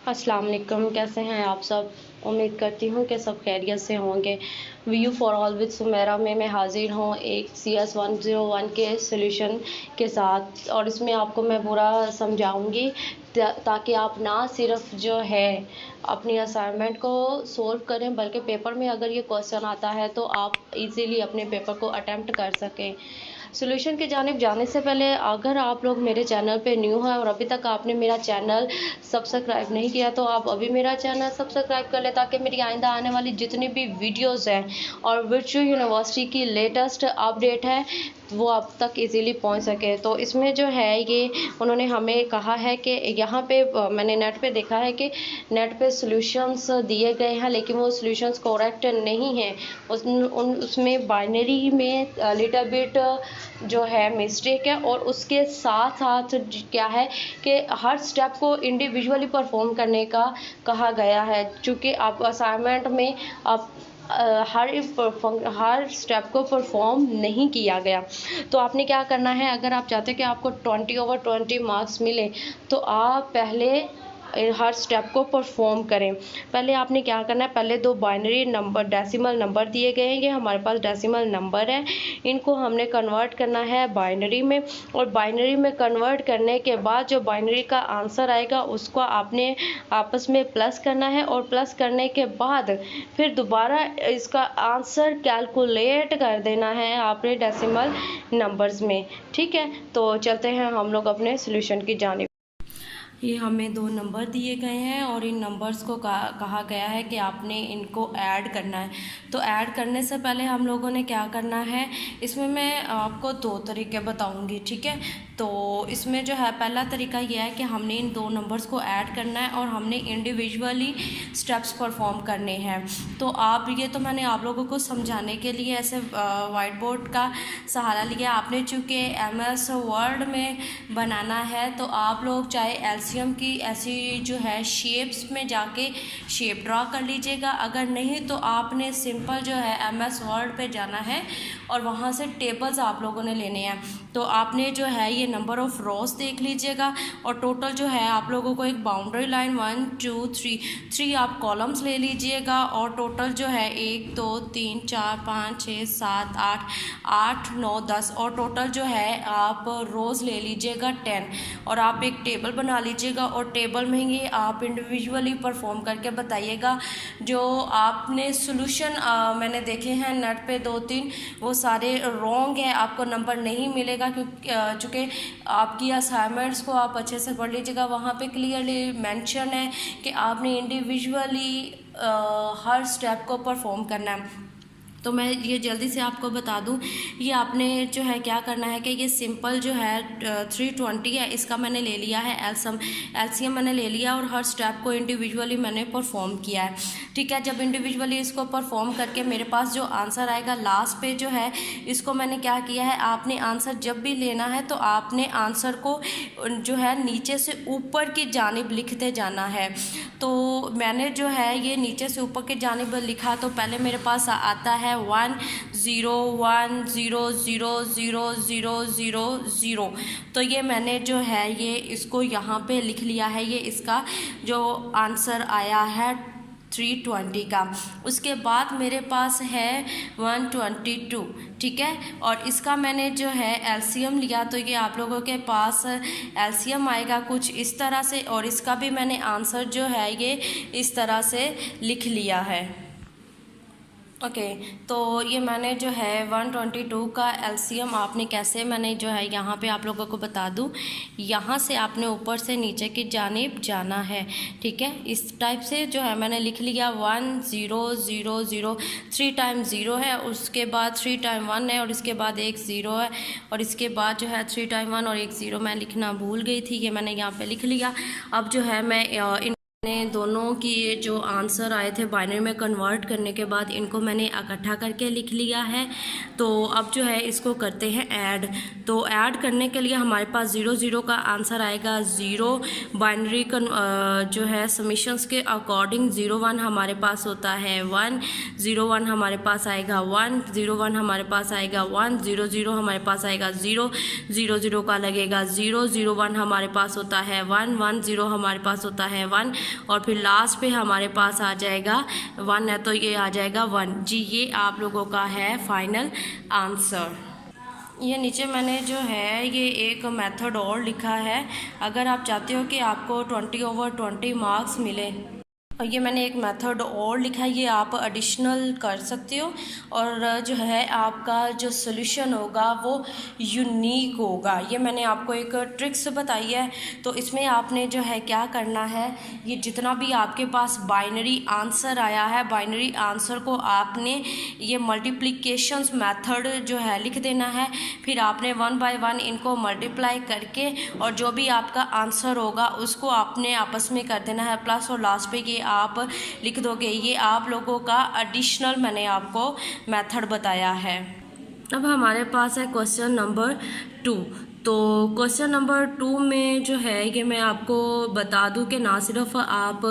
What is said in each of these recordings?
अस्सलाम वालेकुम, कैसे हैं आप सब। उम्मीद करती हूँ कि सब खैरियत से होंगे। व्यू फॉर ऑल विद सुमेरा में मैं हाज़िर हूँ एक CS101 के सॉल्यूशन के साथ, और इसमें आपको मैं पूरा समझाऊंगी ताकि आप ना सिर्फ जो है अपनी असाइनमेंट को सोल्व करें, बल्कि पेपर में अगर ये क्वेश्चन आता है तो आप इजीली अपने पेपर को अटेम्प्ट कर सकें। सॉल्यूशन की जानिब जाने से पहले अगर आप लोग मेरे चैनल पे न्यू हैं और अभी तक आपने मेरा चैनल सब्सक्राइब नहीं किया तो आप अभी मेरा चैनल सब्सक्राइब कर लें, ताकि मेरी आइंदा आने वाली जितनी भी वीडियोस हैं और वर्चुअल यूनिवर्सिटी की लेटेस्ट अपडेट है वो आप तक इजीली पहुंच सके। तो इसमें जो है ये उन्होंने हमें कहा है कि यहाँ पे मैंने नेट पे देखा है कि नेट पे सॉल्यूशंस दिए गए हैं, लेकिन वो सॉल्यूशंस करेक्ट नहीं हैं। उसमें बाइनरी में लिटिल बिट जो है मिस्टेक है, और उसके साथ साथ क्या है कि हर स्टेप को इंडिविजुअली परफॉर्म करने का कहा गया है, चूँकि आप असाइनमेंट में आप हर स्टेप को परफॉर्म नहीं किया गया। तो आपने क्या करना है, अगर आप चाहते हैं कि आपको 20/20 मार्क्स मिले तो आप पहले हर स्टेप को परफॉर्म करें। पहले आपने क्या करना है, पहले दो बाइनरी नंबर डेसिमल नंबर दिए गए हैं, ये हमारे पास डेसिमल नंबर है, इनको हमने कन्वर्ट करना है बाइनरी में, और बाइनरी में कन्वर्ट करने के बाद जो बाइनरी का आंसर आएगा उसको आपने आपस में प्लस करना है, और प्लस करने के बाद फिर दोबारा इसका आंसर कैलकुलेट कर देना है आपने डेसिमल नंबर्स में। ठीक है, तो चलते हैं हम लोग अपने सॉल्यूशन की जानिब। ये हमें दो नंबर दिए गए हैं और इन नंबर्स को कहा गया है कि आपने इनको ऐड करना है। तो ऐड करने से पहले हम लोगों ने क्या करना है, इसमें मैं आपको दो तरीके बताऊंगी। ठीक है, तो इसमें जो है पहला तरीका यह है कि हमने इन दो नंबर्स को ऐड करना है और हमने इंडिविजुअली स्टेप्स परफॉर्म करने हैं। तो आप ये तो मैंने आप लोगों को समझाने के लिए ऐसे वाइट बोर्ड का सहारा लिया। आपने चूँकि MS वर्ड में बनाना है तो आप लोग चाहे एलसीएम की ऐसी जो है शेप्स में जाके शेप ड्रा कर लीजिएगा, अगर नहीं तो आपने सिंपल जो है MS वर्ड पे जाना है और वहाँ से टेबल्स आप लोगों ने लेने हैं। तो आपने जो है ये नंबर ऑफ़ रोज देख लीजिएगा, और टोटल जो है आप लोगों को एक बाउंड्री लाइन 1 2 3 आप कॉलम्स ले लीजिएगा, और टोटल जो है 1 2 3 4 5 6 7 8 9 10, और टोटल जो है आप रोज़ ले लीजिएगा 10, और आप एक टेबल बना लीजिएगा, और टेबल में ही आप इंडिविजुअली परफॉर्म करके बताइएगा। जो आपने सोल्यूशन मैंने देखे हैं नेट पे 2-3, वो सारे रॉन्ग है, आपको नंबर नहीं मिलेगा, क्योंकि चूँकि आपकी असाइनमेंट्स को आप अच्छे से पढ़ लीजिएगा। वहाँ पे क्लियरली मेंशन है कि आपने इंडिविजुअली हर स्टेप को परफॉर्म करना है। तो मैं ये जल्दी से आपको बता दूं, ये आपने जो है क्या करना है कि ये सिंपल जो है 320 है, इसका मैंने ले लिया है एलसीएम मैंने ले लिया, और हर स्टेप को इंडिविजुअली मैंने परफॉर्म किया है। ठीक है, जब इंडिविजुअली इसको परफॉर्म करके मेरे पास जो आंसर आएगा लास्ट पे जो है, इसको मैंने क्या किया है, आपने आंसर जब भी लेना है तो आपने आंसर को जो है नीचे से ऊपर की जानिब लिखते जाना है। तो मैंने जो है ये नीचे से ऊपर की जानिब लिखा, तो पहले मेरे पास आता है 1 0 1 0 0 0 0 0 0। तो ये मैंने जो है ये इसको यहाँ पे लिख लिया है, ये इसका जो आंसर आया है 320 का। उसके बाद मेरे पास है 122। ठीक है, और इसका मैंने जो है एलसीएम लिया, तो ये आप लोगों के पास एलसीएम आएगा कुछ इस तरह से, और इसका भी मैंने आंसर जो है ये इस तरह से लिख लिया है। ओके, तो ये मैंने जो है 122 का एलसीएम आपने कैसे, मैंने जो है यहाँ पे आप लोगों को बता दूँ, यहाँ से आपने ऊपर से नीचे की जानिब जाना है। ठीक है, इस टाइप से जो है मैंने लिख लिया 1 0 0 0, 3 टाइम 0 है, उसके बाद 3 टाइम 1 है, और इसके बाद एक 0 है, और इसके बाद जो है 3 टाइम 1 और एक 0 मैं लिखना भूल गई थी, ये मैंने यहाँ पे लिख लिया। अब जो है मैं मैंने दोनों की जो आंसर आए थे बाइनरी में कन्वर्ट करने के बाद इनको मैंने इकट्ठा करके लिख लिया है। तो अब जो है इसको करते हैं ऐड। तो ऐड करने के लिए हमारे पास 0 0 का आंसर आएगा 0, बाइनरी जो है समीशंस के अकॉर्डिंग 0 1 हमारे पास होता है 1, 0 1 हमारे पास आएगा 1, 0 1 हमारे पास आएगा 1, 0 0 हमारे पास आएगा 0, 0 0 का लगेगा 0, 0 1 हमारे पास होता है 1, 1 0 हमारे पास होता है 1, और फिर लास्ट पे हमारे पास आ जाएगा 1 है तो ये आ जाएगा 1 जी। ये आप लोगों का है फाइनल आंसर। ये नीचे मैंने जो है ये एक मेथड और लिखा है, अगर आप चाहते हो कि आपको 20/20 मार्क्स मिले, और ये मैंने एक मेथड और लिखा है, ये आप एडिशनल कर सकते हो और जो है आपका जो सोल्यूशन होगा वो यूनिक होगा। ये मैंने आपको एक ट्रिक्स बताई है। तो इसमें आपने जो है क्या करना है, ये जितना भी आपके पास बाइनरी आंसर आया है, बाइनरी आंसर को आपने ये मल्टीप्लिकेशंस मेथड जो है लिख देना है, फिर आपने 1 बाय 1 इनको मल्टीप्लाई करके और जो भी आपका आंसर होगा उसको आपने आपस में कर देना है प्लस, और लास्ट पे ये आप लिख दोगे। ये आप लोगों का एडिशनल मैंने आपको मेथड बताया है। अब हमारे पास है क्वेश्चन नंबर 2। तो क्वेश्चन नंबर 2 में जो है ये मैं आपको बता दूं कि ना सिर्फ आप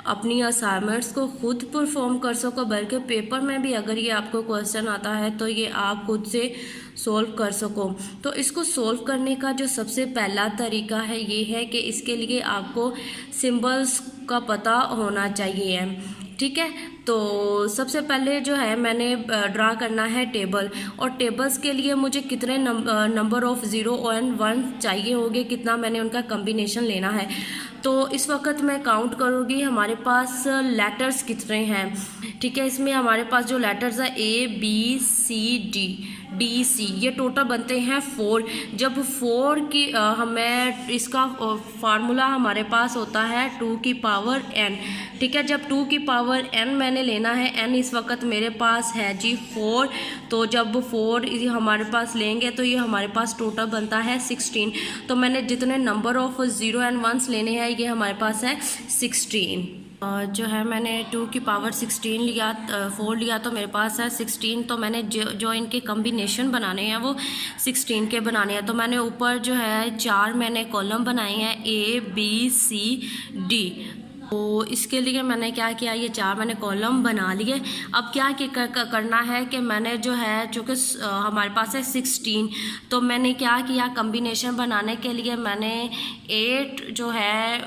अपनी असाइनमेंट्स को खुद परफॉर्म कर सको, बल्कि पेपर में भी अगर ये आपको क्वेश्चन आता है तो ये आप खुद से सोल्व कर सको। तो इसको सोल्व करने का जो सबसे पहला तरीका है ये है कि इसके लिए आपको सिंबल्स का पता होना चाहिए, ठीक है। तो सबसे पहले जो है मैंने ड्रा करना है टेबल, और टेबल्स के लिए मुझे कितने नंबर ऑफ 0 और 1 चाहिए होंगे, कितना मैंने उनका कॉम्बिनेशन लेना है। तो इस वक्त मैं काउंट करूँगी हमारे पास लेटर्स कितने हैं, ठीक है। इसमें हमारे पास जो लेटर्स है ABCD DC, ये टोटल बनते हैं 4। जब 4 की हमें इसका फार्मूला हमारे पास होता है 2 की पावर n, ठीक है। जब 2 की पावर n मैंने लेना है, n इस वक्त मेरे पास है जी 4, तो जब 4 हमारे पास लेंगे तो ये हमारे पास टोटल बनता है 16। तो मैंने जितने नंबर ऑफ 0 एंड 1 लेने हैं ये हमारे पास है 16। जो है मैंने 2 की पावर 16 लिया, 4 लिया तो मेरे पास है 16। तो मैंने जो इनके कॉम्बिनेशन बनाने हैं वो 16 के बनाने हैं। तो मैंने ऊपर जो है 4 मैंने कॉलम बनाए हैं ABCD। तो इसके लिए मैंने क्या किया, ये 4 मैंने कॉलम बना लिए। अब क्या करना है कि मैंने जो है चूँकि हमारे पास है 16, तो मैंने क्या किया, कॉम्बिनेशन बनाने के लिए मैंने 8 जो है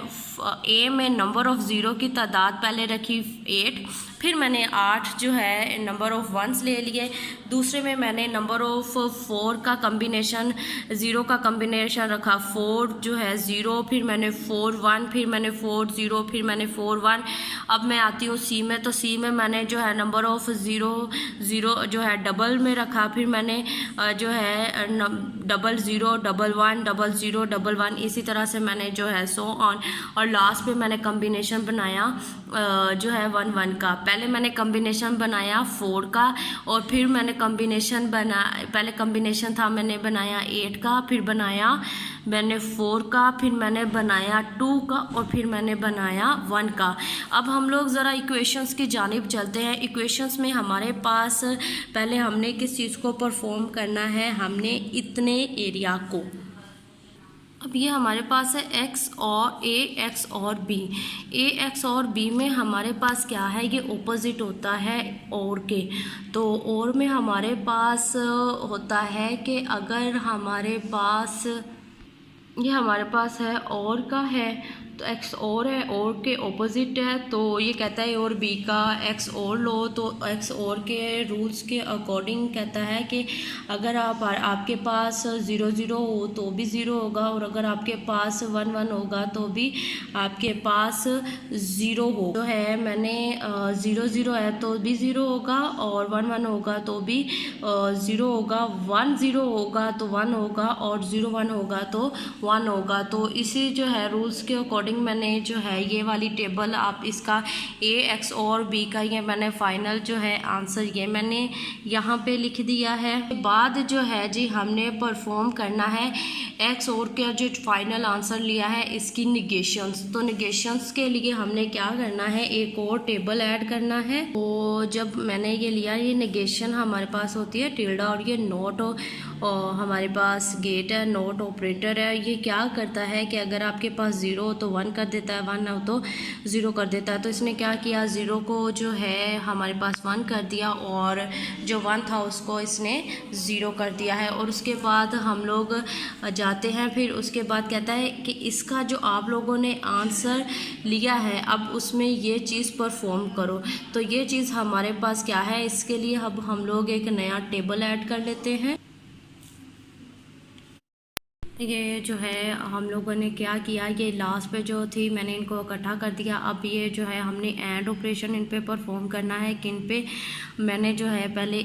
ए में नंबर ऑफ़ 0 की तादाद पहले रखी 8, फिर मैंने 8 जो है नंबर ऑफ़ 1s ले लिए। दूसरे में मैंने नंबर ऑफ़ 4 का कॉम्बिनेशन 0 का कॉम्बिनेशन रखा 4 जो है 0, फिर मैंने 4 1, फिर मैंने 4 0, फिर मैंने 4 1। अब मैं आती हूँ सी में, तो सी में मैंने जो है नंबर ऑफ़ 0 0 जो है डबल में रखा, फिर मैंने जो है 00 11 00 11, इसी तरह से मैंने जो है सो ऑन। और लास्ट पे मैंने कॉम्बिनेशन बनाया जो है 1 1 का। पहले मैंने कॉम्बिनेशन बनाया 4 का, और फिर मैंने कॉम्बिनेशन पहले कॉम्बिनेशन था मैंने बनाया 8 का, फिर बनाया मैंने 4 का, फिर मैंने बनाया 2 का, और फिर मैंने बनाया 1 का। अब हम लोग ज़रा इक्वेशंस की जानिब चलते हैं। इक्वेशंस में हमारे पास पहले हमने किस चीज़ को परफॉर्म करना है, हमने इतने एरिया को। अब ये हमारे पास है x और ax और b। ax और b में हमारे पास क्या है, ये ऑपोजिट होता है और के। तो और में हमारे पास होता है कि अगर हमारे पास ये हमारे पास है और का है, तो x और है, और के ऑपोजिट है, तो ये कहता है और b का x और लो। तो x और के रूल्स के अकॉर्डिंग कहता है कि अगर आपके पास 0 0 हो तो भी 0 होगा, और अगर आपके पास 1 1 होगा तो भी आपके पास 0 हो। तो है मैंने 0 0 है तो भी 0 होगा, और 1 1 होगा तो भी 0 होगा, 1 0 होगा तो 1 होगा, और 0 1 होगा तो 1 होगा। तो इसी जो है रूल्स के अकॉर्डिंग मैंने जो है ये वाली टेबल, आप इसका a x और b का ये मैंने फाइनल जो है आंसर ये मैंने यहाँ पे लिख दिया है। बाद जो है जी हमने परफॉर्म करना है x और का जो फाइनल आंसर लिया है इसकी निगेशंस। तो निगेशंस के लिए हमने क्या करना है, एक और टेबल ऐड करना है। तो जब मैंने ये लिया, ये निगेशन हमारे पास होती है टिल्डा और ये नोट और हमारे पास गेट है, नोट ऑपरेटर है। ये क्या करता है कि अगर आपके पास 0 हो तो 1 कर देता है, 1 हो तो 0 कर देता है। तो इसने क्या किया, 0 को जो है हमारे पास 1 कर दिया और जो 1 था उसको इसने 0 कर दिया है। और उसके बाद हम लोग जाते हैं, फिर उसके बाद कहता है कि इसका जो आप लोगों ने आंसर लिया है अब उसमें ये चीज़ परफॉर्म करो। तो ये चीज़ हमारे पास क्या है, इसके लिए अब हम लोग एक नया टेबल ऐड कर लेते हैं। ये जो है हम लोगों ने क्या किया, ये लास्ट पे जो थी मैंने इनको इकट्ठा कर दिया। अब ये जो है हमने एंड ऑपरेशन इन पे परफॉर्म करना है। किन पे, मैंने जो है पहले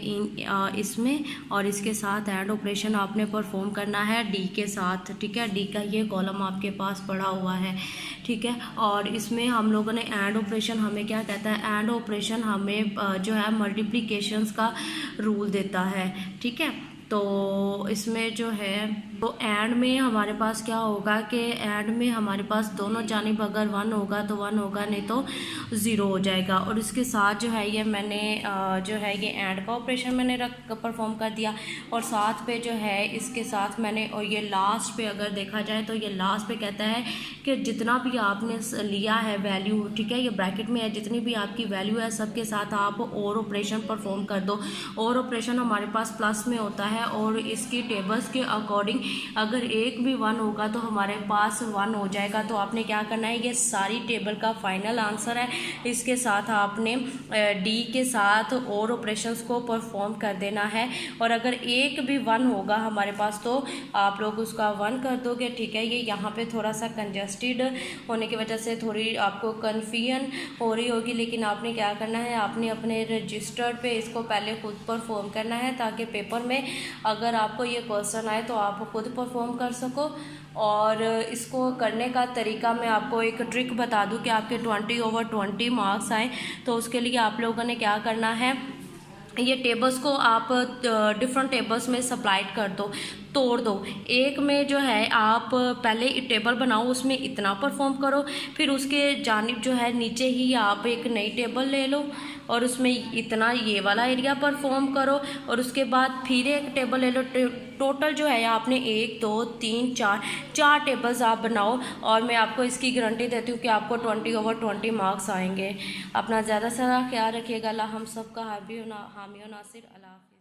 इसमें और इसके साथ एंड ऑपरेशन आपने परफॉर्म करना है डी के साथ, ठीक है। डी का ये कॉलम आपके पास पड़ा हुआ है, ठीक है। और इसमें हम लोगों ने एंड ऑपरेशन, हमें क्या कहता है, एंड ऑपरेशन हमें जो है मल्टीप्लिकेशंस का रूल देता है, ठीक है। तो इसमें जो है तो एंड में हमारे पास क्या होगा कि एंड में हमारे पास दोनों जानिब अगर 1 होगा तो 1 होगा, नहीं तो 0 हो जाएगा। और इसके साथ जो है ये मैंने जो है ये एंड का ऑपरेशन मैंने परफॉर्म कर दिया। और साथ पे जो है इसके साथ मैंने, और ये लास्ट पे अगर देखा जाए तो ये लास्ट पे कहता है कि जितना भी आपने लिया है वैल्यू, ठीक है, ये ब्रैकेट में है, जितनी भी आपकी वैल्यू है सबके साथ आप और ऑपरेशन परफॉर्म कर दो। और ऑपरेशन हमारे पास प्लस में होता है और इसकी टेबल्स के अकॉर्डिंग अगर एक भी 1 होगा तो हमारे पास 1 हो जाएगा। तो आपने क्या करना है, ये सारी टेबल का फाइनल आंसर है, इसके साथ आपने डी के साथ और ऑपरेशंस को परफॉर्म कर देना है। और अगर एक भी 1 होगा हमारे पास तो आप लोग उसका 1 कर दोगे, ठीक है। ये यहाँ पे थोड़ा सा कंजस्टेड होने की वजह से थोड़ी आपको कन्फ्यूजन हो रही होगी, लेकिन आपने क्या करना है, आपने अपने रजिस्टर पे इसको पहले खुद परफॉर्म करना है ताकि पेपर में अगर आपको ये क्वेश्चन आए तो आप खुद परफॉर्म कर सको। और इसको करने का तरीका मैं आपको एक ट्रिक बता दूं कि आपके 20/20 मार्क्स आए। तो उसके लिए आप लोगों ने क्या करना है, ये टेबल्स को आप डिफरेंट टेबल्स में सप्लाइड कर दो, तोड़ दो। एक में जो है आप पहले टेबल बनाओ, उसमें इतना परफॉर्म करो, फिर उसके जानिब जो है नीचे ही आप एक नई टेबल ले लो और उसमें इतना ये वाला एरिया परफॉर्म करो। और उसके बाद फिर एक टेबल ले लो। टोटल जो है आपने 1 2 3 4 टेबल्स आप बनाओ और मैं आपको इसकी गारंटी देती हूँ कि आपको 20/20 मार्क्स आएंगे। अपना ज़्यादा सारा ख्याल रखिएगा। अल्लाह हम सब का हामी और नासिर। अल्लाह।